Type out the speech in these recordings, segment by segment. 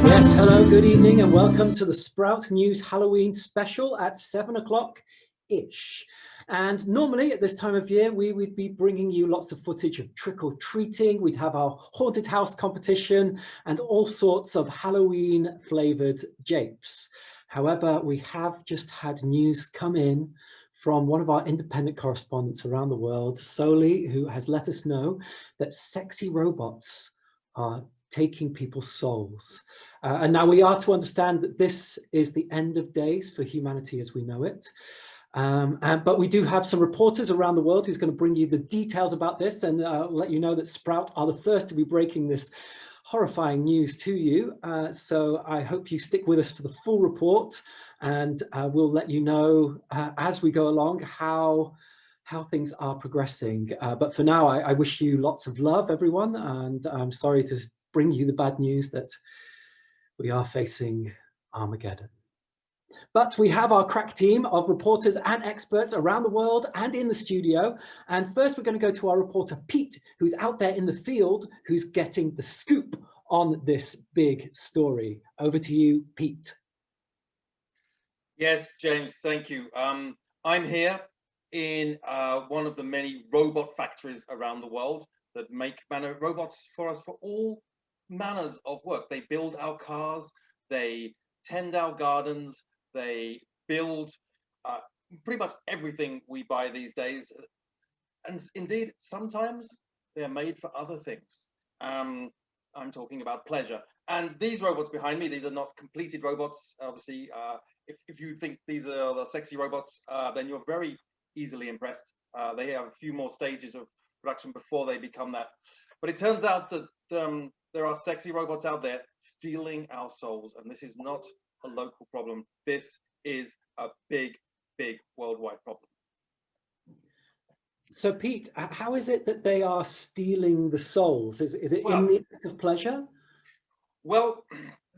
Yes, hello, good evening, and welcome to the Sprout News Halloween special at 7 o'clock-ish. And normally at this time of year, we would be bringing you lots of footage of trick-or-treating. We'd have our haunted house competition and all sorts of Halloween-flavored japes. However, we have just had news come in from one of our independent correspondents around the world, Soli, who has let us know that sexy robots are taking people's souls. And now we are to understand that this is the end of days for humanity as we know it. But we do have some reporters around the world who's going to bring you the details about this and let you know that Sprout are the first to be breaking this horrifying news to you. So I hope you stick with us for the full report, and we'll let you know as we go along how things are progressing. But for now, I wish you lots of love, everyone, and I'm sorry to bring you the bad news that we are facing Armageddon. But we have our crack team of reporters and experts around the world and in the studio. And first we're going to go to our reporter, Pete, who's out there in the field, who's getting the scoop on this big story. Over to you, Pete. Yes, James, thank you. I'm here in one of the many robot factories around the world that make robots for us for all manners of work. They build our cars, they tend our gardens, they build pretty much everything we buy these days. And indeed, sometimes they're made for other things. I'm talking about pleasure. And these robots behind me, these are not completed robots. Obviously, if you think these are the sexy robots, then you're very easily impressed. They have a few more stages of production before they become that. But it turns out that there are sexy robots out there stealing our souls, and this is not a local problem. This is a big, big worldwide problem. So Pete, how is it that they are stealing the souls? Is it in the act of pleasure? Well,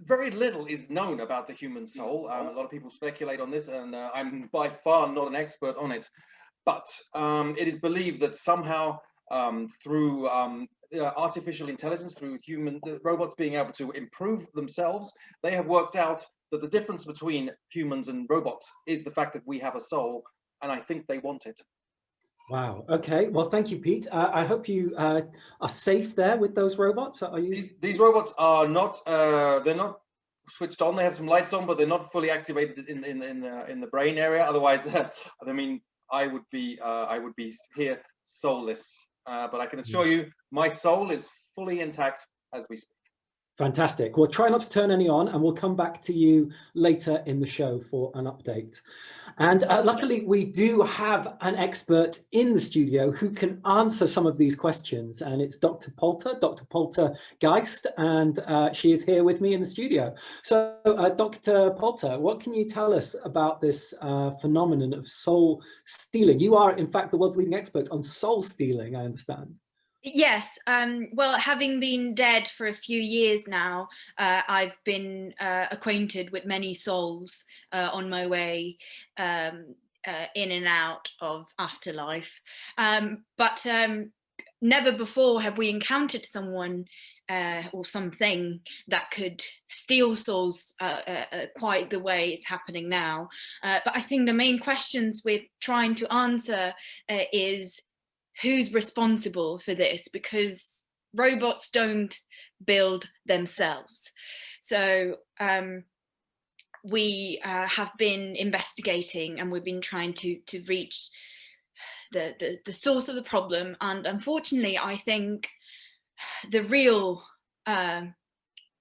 very little is known about the human soul. A lot of people speculate on this, and I'm by far not an expert on it. But it is believed that somehow through artificial intelligence, through robots being able to improve themselves, they have worked out that the difference between humans and robots is the fact that we have a soul, and I think they want it. Wow. Okay. Well, thank you, Pete. I hope you are safe there with those robots. Are you? These robots are not. They're not switched on. They have some lights on, but they're not fully activated in the brain area. Otherwise, I mean, I would be here soulless. But I can assure you, my soul is fully intact as we speak. Fantastic. We'll try not to turn any on, and we'll come back to you later in the show for an update. And luckily, we do have an expert in the studio who can answer some of these questions. And it's Dr. Polter Geist, and she is here with me in the studio. So Dr. Polter, what can you tell us about this phenomenon of soul stealing? You are, in fact, the world's leading expert on soul stealing, I understand. Yes, well, having been dead for a few years now, I've been acquainted with many souls on my way in and out of afterlife. But never before have we encountered someone or something that could steal souls quite the way it's happening now. But I think the main questions we're trying to answer is who's responsible for this, because robots don't build themselves. So we have been investigating, and we've been trying to reach the source of the problem. And unfortunately, I think the real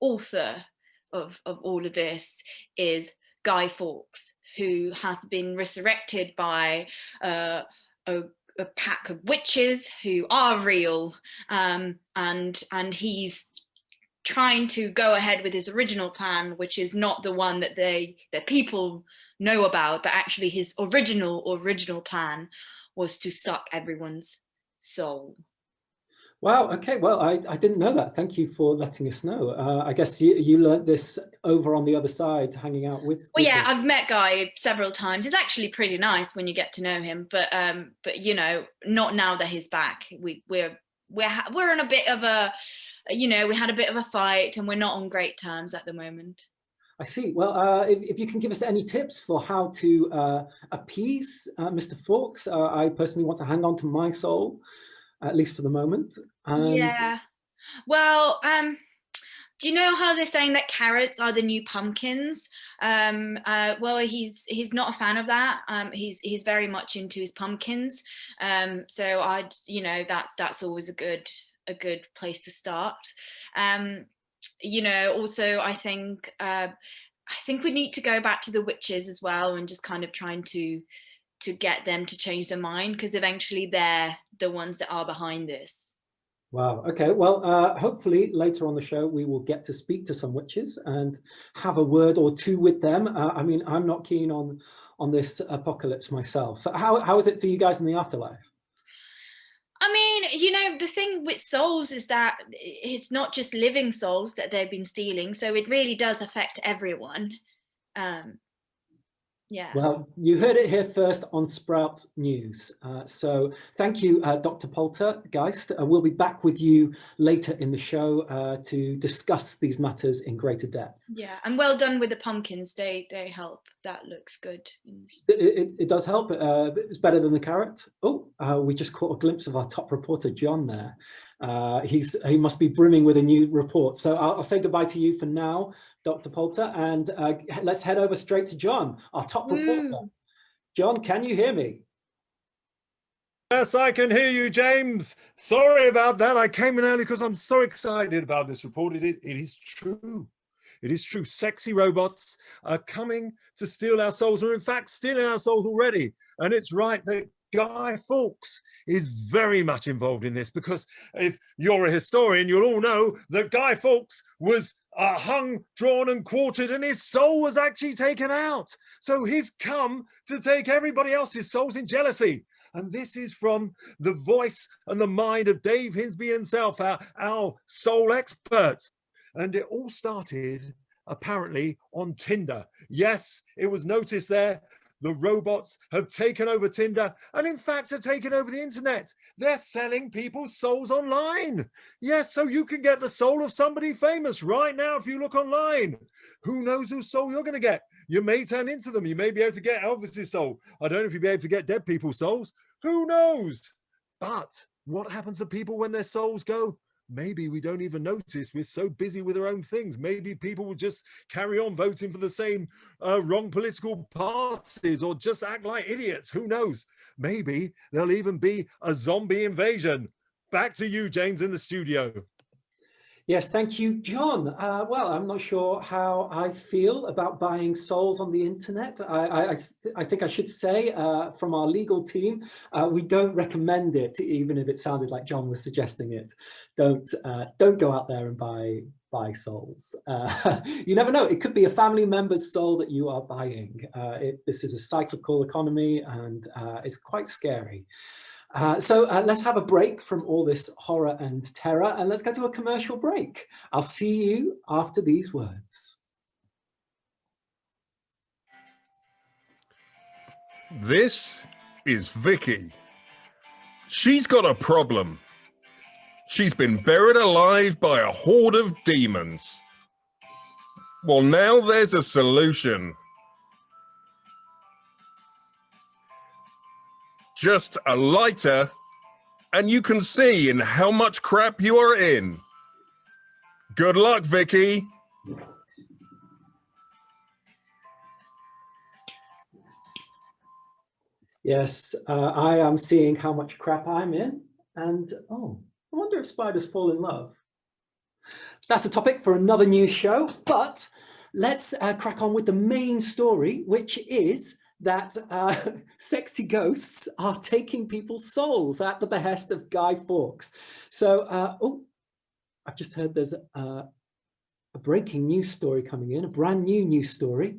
author of all of this is Guy Fawkes, who has been resurrected by a pack of witches who are real, and he's trying to go ahead with his original plan, which is not the one that people know about, but actually his original plan was to suck everyone's soul. Wow. Okay. Well, I didn't know that. Thank you for letting us know. I guess you learnt this over on the other side, hanging out with. Well, yeah, I've met Guy several times. He's actually pretty nice when you get to know him, but you know, not now that he's back. We're in a bit of a, you know, we had a bit of a fight, and we're not on great terms at the moment. I see. Well, if you can give us any tips for how to appease Mr. Fawkes, I personally want to hang on to my soul, at least for the moment. Yeah. Well, do you know how they're saying that carrots are the new pumpkins? Well, he's not a fan of that. He's very much into his pumpkins. So I'd, you know, that's always a good place to start. You know, also I think we need to go back to the witches as well, and just kind of trying to get them to change their mind, because eventually they're the ones that are behind this. Wow. Okay. Well, hopefully later on the show, we will get to speak to some witches and have a word or two with them. I mean, I'm not keen on this apocalypse myself. How is it for you guys in the afterlife? I mean, you know, the thing with souls is that it's not just living souls that they've been stealing. So it really does affect everyone. Yeah. Well, you heard it here first on Sprout News. So thank you, Dr. Poltergeist. We'll be back with you later in the show to discuss these matters in greater depth. Yeah, and well done with the pumpkins. They help. That looks good. It does help. It's better than the carrot. Oh, we just caught a glimpse of our top reporter, John, there. He must be brimming with a new report. So I'll say goodbye to you for now, Dr. Polter, and let's head over straight to John, our top reporter. John, can you hear me? Yes, I can hear you, James. Sorry about that. I came in early because I'm so excited about this report. It is true. It is true. Sexy robots are coming to steal our souls, or in fact, stealing our souls already. And it's right that Guy Fawkes is very much involved in this, because if you're a historian, you'll all know that Guy Fawkes was hung, drawn and quartered, and his soul was actually taken out. So he's come to take everybody else's souls in jealousy. And this is from the voice and the mind of Dave Hinsby himself, our soul expert. And it all started apparently on Tinder. Yes, it was noticed there. The robots have taken over Tinder, and in fact are taking over the internet. They're selling people's souls online. Yes, so you can get the soul of somebody famous right now if you look online. Who knows whose soul you're going to get? You may turn into them. You may be able to get Elvis's soul. I don't know if you'll be able to get dead people's souls. Who knows? But what happens to people when their souls go? Maybe we don't even notice. We're so busy with our own things. Maybe people will just carry on voting for the same wrong political parties, or just act like idiots. Who knows? Maybe there'll even be a zombie invasion. Back to you, James, in the studio. Yes, thank you, John. Well, I'm not sure how I feel about buying souls on the internet. I think I should say from our legal team, we don't recommend it, even if it sounded like John was suggesting it. Don't go out there and buy souls. You never know. It could be a family member's soul that you are buying. This is a cyclical economy, and it's quite scary. So let's have a break from all this horror and terror, and let's go to a commercial break. I'll see you after these words. This is Vicky. She's got a problem. She's been buried alive by a horde of demons. Well, now there's a solution. Just a lighter, and you can see in how much crap you are in. Good luck, Vicky. Yes, I am seeing how much crap I'm in, and oh, I wonder if spiders fall in love. That's a topic for another news show, but let's crack on with the main story, which is that sexy ghosts are taking people's souls at the behest of Guy Fawkes. So, oh, I've just heard there's a breaking news story coming in, a brand new news story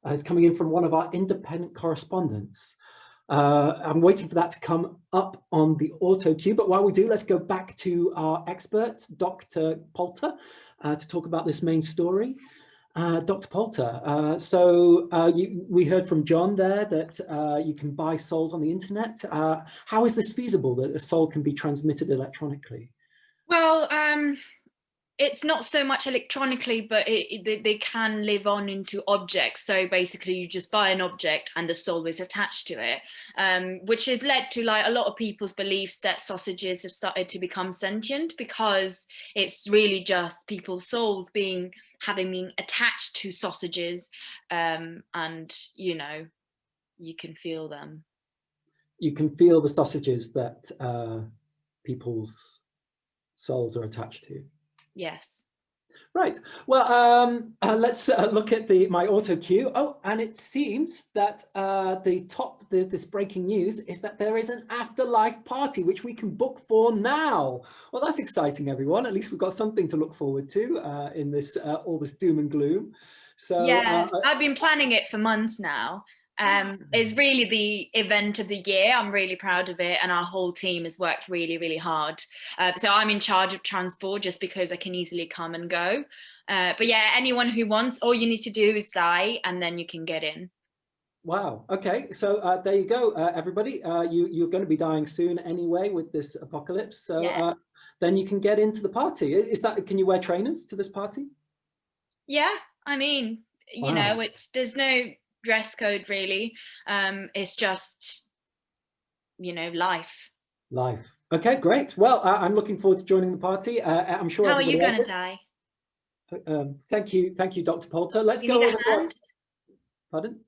is coming in from one of our independent correspondents. I'm waiting for that to come up on the auto cue, but while we do, let's go back to our expert, Dr. Poulter, to talk about this main story. Dr. Poulter, we heard from John there that you can buy souls on the internet. How is this feasible, that a soul can be transmitted electronically? Well, it's not so much electronically, but they can live on into objects. So basically you just buy an object and the soul is attached to it, which has led to like a lot of people's beliefs that sausages have started to become sentient, because it's really just people's souls having been attached to sausages, and you know, you can feel them. You can feel the sausages that people's souls are attached to. Yes. Right. Well, let's look at my auto cue. Oh, and it seems that this breaking news is that there is an afterlife party which we can book for now. Well, that's exciting, everyone. At least we've got something to look forward to in this all this doom and gloom. So yeah, I've been planning it for months now. It's really the event of the year. I'm really proud of it, and our whole team has worked really, really hard. So I'm in charge of transport just because I can easily come and go. But yeah, anyone who wants, all you need to do is die, and then you can get in. Wow. Okay. So there you go, everybody. You're going to be dying soon anyway with this apocalypse. So yeah. Then you can get into the party. Can you wear trainers to this party? Yeah. I mean, you know, there's no dress code really. It's just, you know, life. Okay, great. Well, I'm looking forward to joining the party. I'm sure. How are you going to die? Thank you, Dr. Poulter. Let's go need over a hand? Pardon?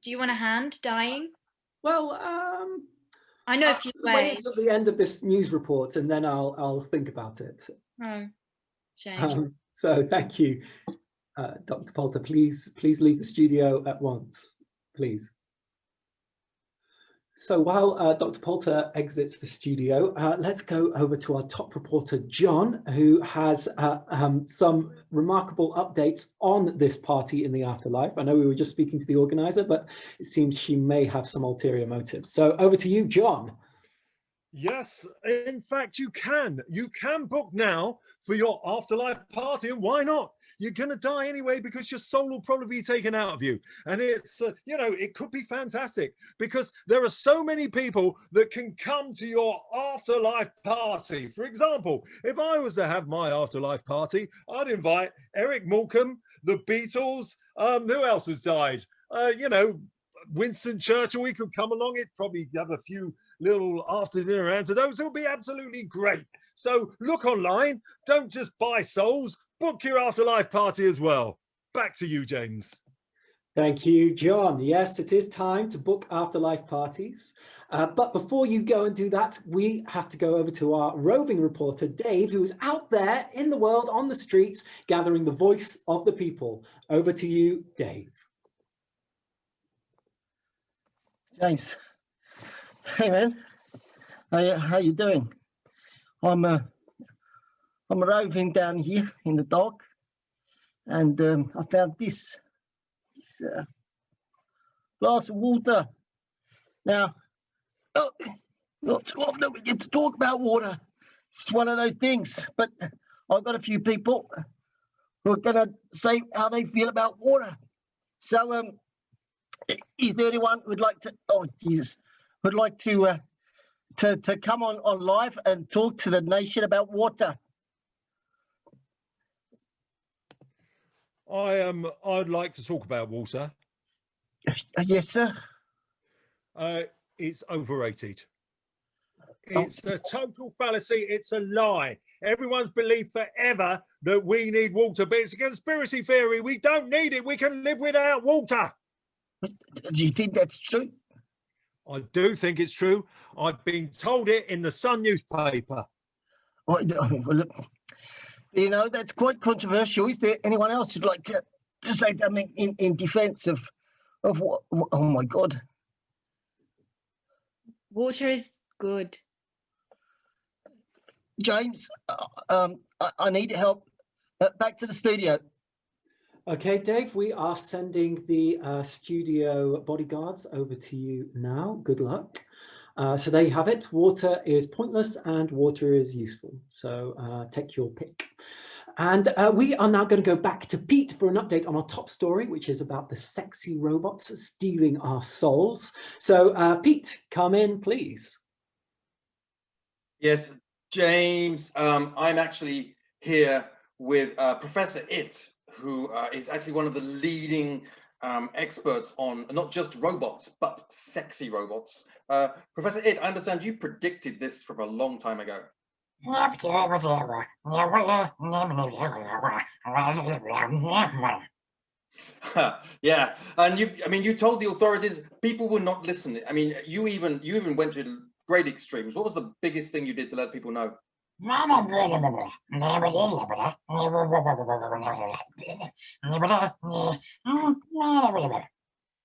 Do you want a hand dying? Well, I know a few ways. Wait at the end of this news report, and then I'll think about it. Oh, shame. So thank you. Dr. Poulter, please leave the studio at once, please. So while Dr. Poulter exits the studio, let's go over to our top reporter, John, who has some remarkable updates on this party in the afterlife. I know we were just speaking to the organizer, but it seems she may have some ulterior motives. So over to you, John. Yes, in fact, you can book now for your afterlife party, and why not? You're going to die anyway because your soul will probably be taken out of you. And it's, you know, it could be fantastic because there are so many people that can come to your afterlife party. For example, if I was to have my afterlife party, I'd invite Eric Morecambe, the Beatles, who else has died? You know, Winston Churchill, he could come along. It'd probably have a few little after dinner antidotes. It'll be absolutely great. So look online, don't just buy souls, book your afterlife party as well. Back to you, James. Thank you, John. Yes, it is time to book afterlife parties. But before you go and do that, we have to go over to our roving reporter, Dave, who is out there in the world on the streets, gathering the voice of the people. Over to you, Dave. James, hey man, how you doing? I'm roving down here in the dark, and I found this glass of water. Now, not too often we get to talk about water. It's one of those things, but I've got a few people who are going to say how they feel about water. So, is there anyone who'd like to? Oh Jesus, would like to to come on live and talk to the nation about water. I'd like to talk about water. Yes, sir. It's overrated. It's a total fallacy. It's a lie. Everyone's believed forever that we need water, but it's a conspiracy theory. We don't need it. We can live without water. Do you think that's true? I do think it's true. I've been told it in the Sun newspaper. Well, look, you know, that's quite controversial. Is there anyone else who'd like to say something in defense of what? Oh my God. Water is good. James, I need help. Back to the studio. Okay, Dave, we are sending the studio bodyguards over to you now. Good luck. So there you have it. Water is pointless and water is useful. So take your pick. And we are now going to go back to Pete for an update on our top story, which is about the sexy robots stealing our souls. So Pete, come in, please. Yes, James, I'm actually here with Professor It, who is actually one of the leading experts on not just robots, but sexy robots. Professor It, I understand you predicted this from a long time ago. Yeah, and you told the authorities people were not listening. I mean, you even went to great extremes. What was the biggest thing you did to let people know?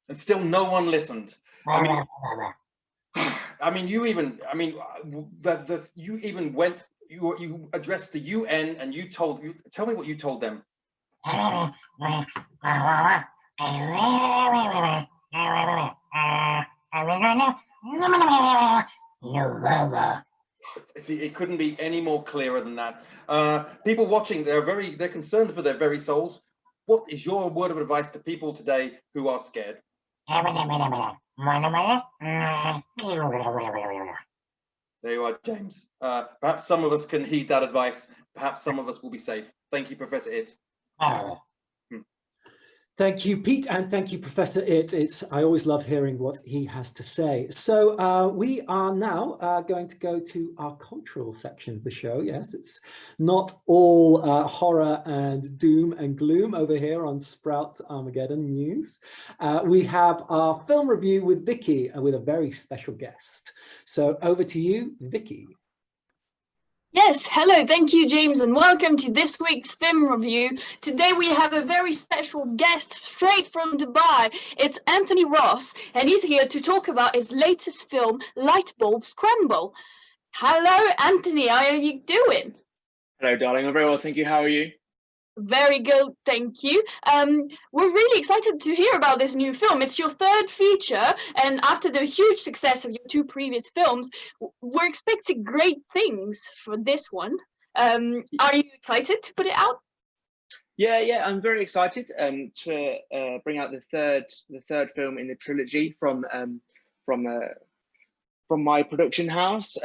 And still no one listened. You addressed the UN and tell me what you told them. See, it couldn't be any more clearer than that. People watching, they're concerned for their very souls. What is your word of advice to people today who are scared? There you are, James. Perhaps some of us can heed that advice. Perhaps some of us will be safe. Thank you, Professor It. Thank you, Pete, and thank you, Professor It. I always love hearing what he has to say. So we are now going to go to our cultural section of the show. Yes, it's not all horror and doom and gloom over here on Sprout Armageddon News. We have our film review with Vicky, with a very special guest. So over to you, Vicky. Yes, hello, thank you, James, and welcome to this week's film review. Today we have a very special guest straight from Dubai. It's Anthony Ross, and he's here to talk about his latest film, Light Bulbs Crumble. Hello, Anthony, how are you doing? Hello, darling. I'm very well, thank you. How are you? Very good, thank you. We're really excited to hear about this new film. It's your third feature, and after the huge success of your two previous films, we're expecting great things for this one. Are you excited to put it out? Yeah, I'm very excited to bring out the third film in the trilogy from my production house,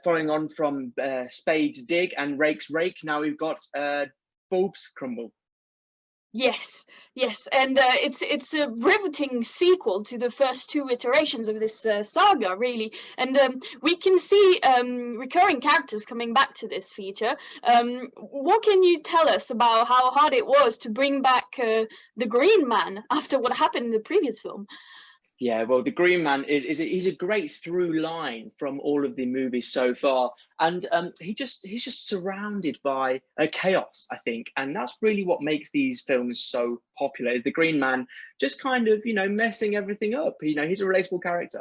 following on from Spade's Dig and Rake's Rake. Now we've got Bulbs Crumble. Yes, and it's a riveting sequel to the first two iterations of this saga, really. And we can see recurring characters coming back to this feature. What can you tell us about how hard it was to bring back the Green Man after what happened in the previous film? Yeah, well, the Green Man he's a great through line from all of the movies so far, and he's just surrounded by chaos, I think, and that's really what makes these films so popular. Is the Green Man just kind of messing everything up? He's a relatable character.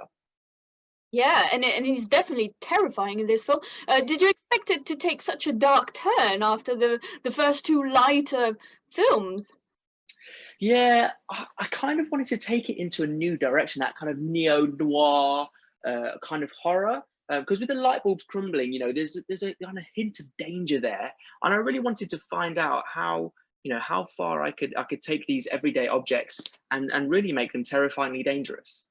Yeah, and he's definitely terrifying in this film. Did you expect it to take such a dark turn after the first two lighter films? Yeah, I kind of wanted to take it into a new direction, that kind of neo-noir kind of horror. Because with the light bulbs crumbling, there's a kind of hint of danger there, and I really wanted to find out how far I could take these everyday objects and really make them terrifyingly dangerous.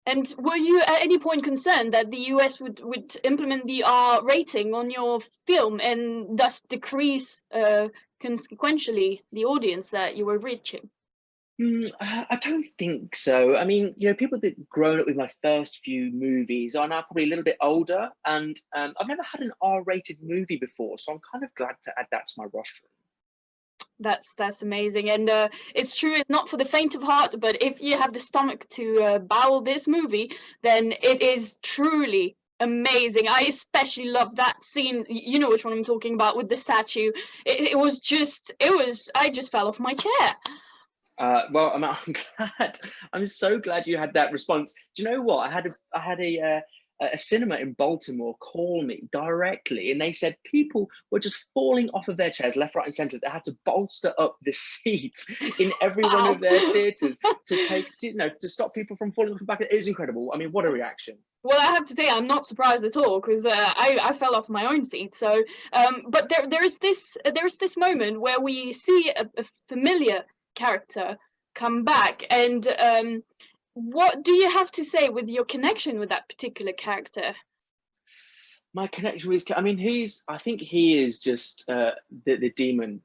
And were you at any point concerned that the US would implement the R rating on your film and thus decrease consequentially the audience that you were reaching? I don't think so. I mean, you know, people that grown up with my first few movies are now probably a little bit older, and I've never had an R-rated movie before, so I'm kind of glad to add that to my rostrum. That's amazing, and it's true. It's not for the faint of heart, but if you have the stomach to bowel this movie, then it is truly amazing. I especially love that scene. You know which one I'm talking about, with the statue. It was just, I just fell off my chair. Well, I'm glad. I'm so glad you had that response. Do you know what? I had a cinema in Baltimore call me directly, and they said people were just falling off of their chairs left, right, and centre. They had to bolster up the seats in every one of their theatres to stop people from falling off the back. It was incredible. I mean, what a reaction. Well, I have to say, I'm not surprised at all, because I fell off my own seat. So, but there is this moment where we see a familiar character come back, and what do you have to say with your connection with that particular character? My connection with, I mean, I think he is just the demon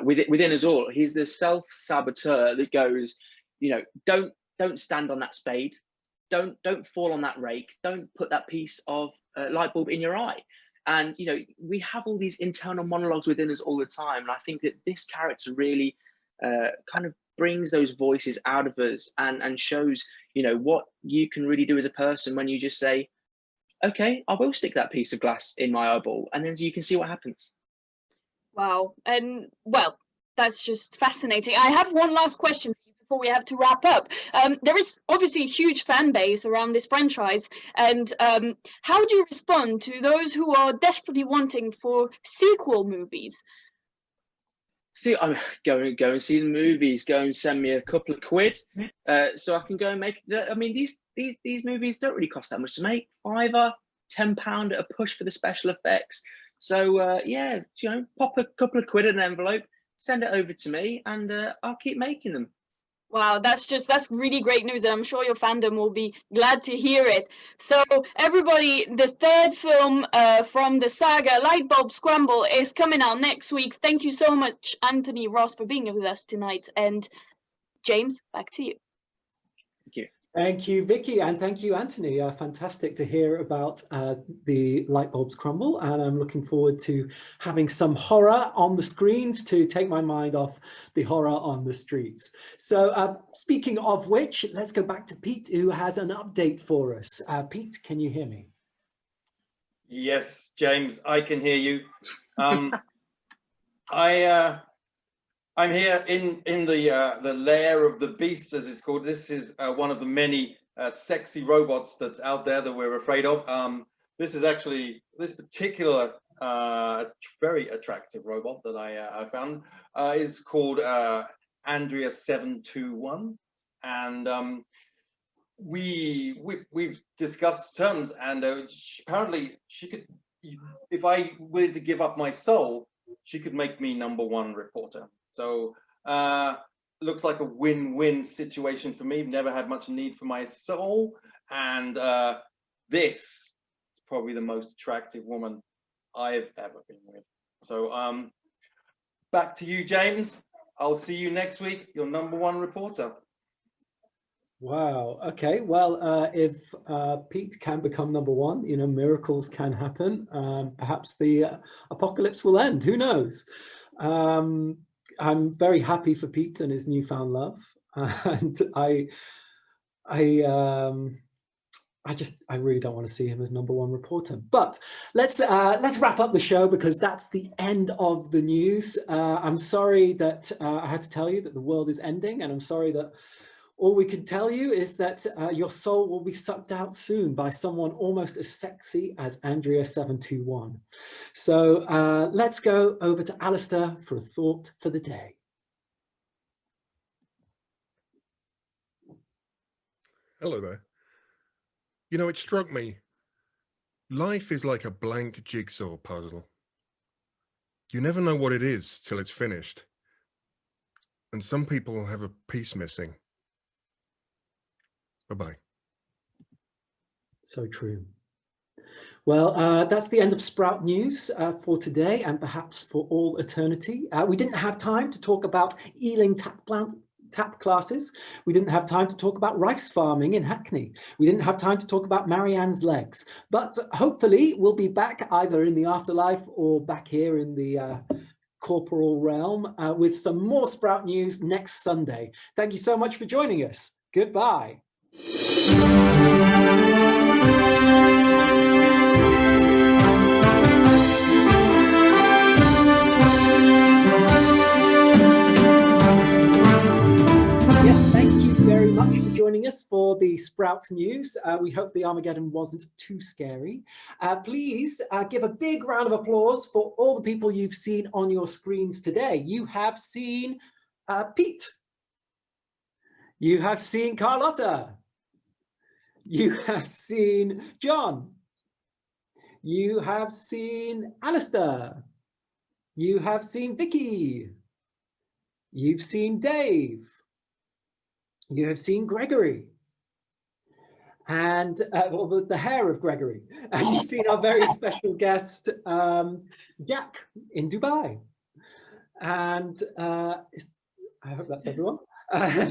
within us all. He's the self-saboteur that goes, you know, don't stand on that spade, don't fall on that rake, don't put that piece of light bulb in your eye. And you know, we have all these internal monologues within us all the time, and I think that this character really kind of brings those voices out of us and shows, you know, what you can really do as a person when you just say, okay, I will stick that piece of glass in my eyeball, and then you can see what happens. Wow. And well, that's just fascinating. I have one last question for you before we have to wrap up. There is obviously a huge fan base around this franchise, and how do you respond to those who are desperately wanting for sequel movies? See, I'm going to go and see the movies. Go and send me a couple of quid, so I can go and make. I mean, these movies don't really cost that much to make. £5, £10 at a push for the special effects. So yeah, you know, pop a couple of quid in an envelope, send it over to me, and I'll keep making them. Wow, that's really great news, and I'm sure your fandom will be glad to hear it. So everybody, the third film from the saga, Lightbulb Scramble, is coming out next week. Thank you so much, Anthony Ross, for being with us tonight. And James, back to you. Thank you. Thank you, Vicky, and thank you, Anthony. Fantastic to hear about the light bulbs crumble, and I'm looking forward to having some horror on the screens to take my mind off the horror on the streets. So speaking of which, let's go back to Pete, who has an update for us. Pete, can you hear me? Yes, James, I can hear you. I'm here in the lair of the beast, as it's called. This is one of the many sexy robots that's out there that we're afraid of. This is actually, this particular very attractive robot that I found is called Andrea 721, and we've discussed terms, and apparently she could, if I wanted to give up my soul, she could make me #1 reporter. So looks like a win-win situation for me. Never had much need for my soul, and this is probably the most attractive woman I've ever been with. So back to you, James. I'll see you next week, your #1 reporter. Wow. Okay. Well, if Pete can become #1, you know, miracles can happen. Perhaps the apocalypse will end. Who knows? I'm very happy for Pete and his newfound love, and I really don't want to see him as #1 reporter. But let's wrap up the show, because that's the end of the news. I'm sorry that I had to tell you that the world is ending, and I'm sorry that all we can tell you is that your soul will be sucked out soon by someone almost as sexy as Andrea 721. So let's go over to Alistair for a thought for the day. Hello there. You know, it struck me, life is like a blank jigsaw puzzle. You never know what it is till it's finished. And some people have a piece missing. Bye-bye. So true. Well, that's the end of Sprout News for today and perhaps for all eternity. We didn't have time to talk about Ealing tap classes. We didn't have time to talk about rice farming in Hackney. We didn't have time to talk about Marianne's legs. But hopefully we'll be back either in the afterlife or back here in the corporal realm with some more Sprout News next Sunday. Thank you so much for joining us. Goodbye. Very much for joining us for the Sprout News. We hope the Armageddon wasn't too scary. Please give a big round of applause for all the people you've seen on your screens today. You have seen Pete. You have seen Carlotta. You have seen John. You have seen Alistair. You have seen Vicky. You've seen Dave. You have seen Gregory and well, the hair of Gregory. And you've seen our very special guest, Jack in Dubai. And I hope that's everyone.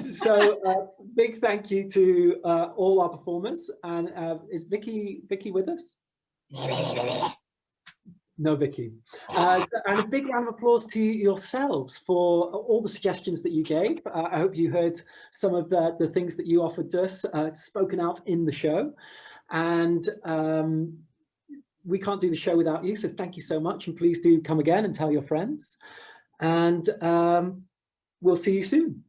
So big thank you to all our performers. And is Vicky with us? No, Vicky. And a big round of applause to yourselves for all the suggestions that you gave. I hope you heard some of the things that you offered us spoken out in the show. And we can't do the show without you, so thank you so much. And please do come again and tell your friends. And we'll see you soon.